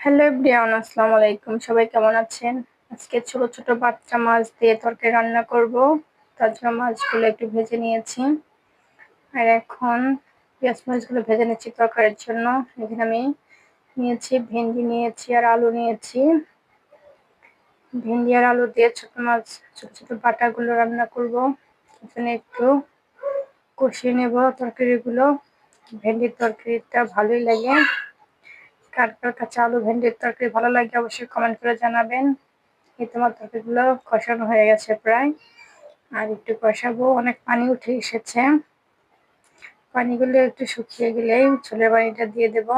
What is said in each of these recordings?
Hello everyone, আসসালামু আলাইকুম। সবাই কেমন আছেন? আজকে ছোট ছোট বাচ্চা মাছ দিয়ে তরকারি রান্না করব। তার জন্য মাছগুলো একটু ভেজে নিয়েছি, আর এখন পেঁয়াজ মাছগুলো ভেজে নিচ্ছি তরকারির জন্য। এখানে আমি নিয়েছি ভেন্ডি নিয়েছি আর আলু নিয়েছি। ভেন্ডি আর আলু দিয়ে ছোট মাছ ছোট ছোট বাটাগুলো রান্না করব। এখানে একটু কষিয়ে নেব তরকারিগুলো। ভেন্ডির তরকারিটা ভালোই লাগে। কার কার কাছে আলু ভেন্ডির তরকারি ভালো লাগে অবশ্যই কমেন্ট করে জানাবেন। এই তোমার তরকারিগুলো কষানো হয়ে গেছে প্রায়, আর একটু কষাবো। অনেক পানি উঠে এসেছে, পানিগুলো একটু শুকিয়ে গেলেই ঝোলের পানিটা দিয়ে দেব।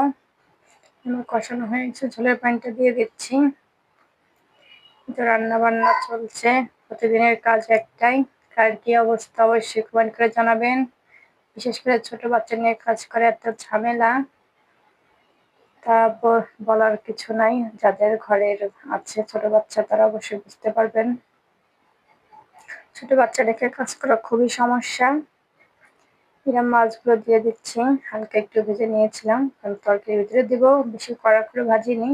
আমার কষানো হয়ে গেছে, ঝোলের পানিটা দিয়ে দিচ্ছি। তো রান্না বান্না চলছে, প্রতিদিনের কাজ একটাই। কার কি অবস্থা অবশ্যই কমেন্ট করে জানাবেন। বিশেষ করে ছোট বাচ্চা নিয়ে কাজ করে এত ঝামেলা, তা বলার কিছু নাই। যাদের ঘরের আছে ছোট বাচ্চা তারা অবশ্যই বুঝতে পারবেন। ছোট বাচ্চা রেখে কাজ করা খুবই সমস্যা। এরকম মাছগুলো দিয়ে দিচ্ছি, হালকা একটু ভেজে নিয়েছিলাম কারণ তরকারির ভিতরে দিব, বেশি কড়া করে ভাজিনি।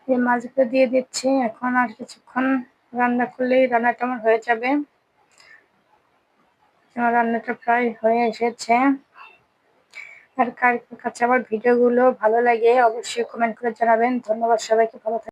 এই মাছগুলো দিয়ে দিচ্ছি। এখন আর কিছুক্ষণ রান্না করলেই রান্নাটা আমার হয়ে যাবে। আমার রান্নাটা প্রায় হয়ে এসেছে। আর কার কাছে আমার ভিডিওগুলো ভালো লাগে অবশ্যই কমেন্ট করে জানাবেন। ধন্যবাদ সবাইকে, ভালো থাকবেন।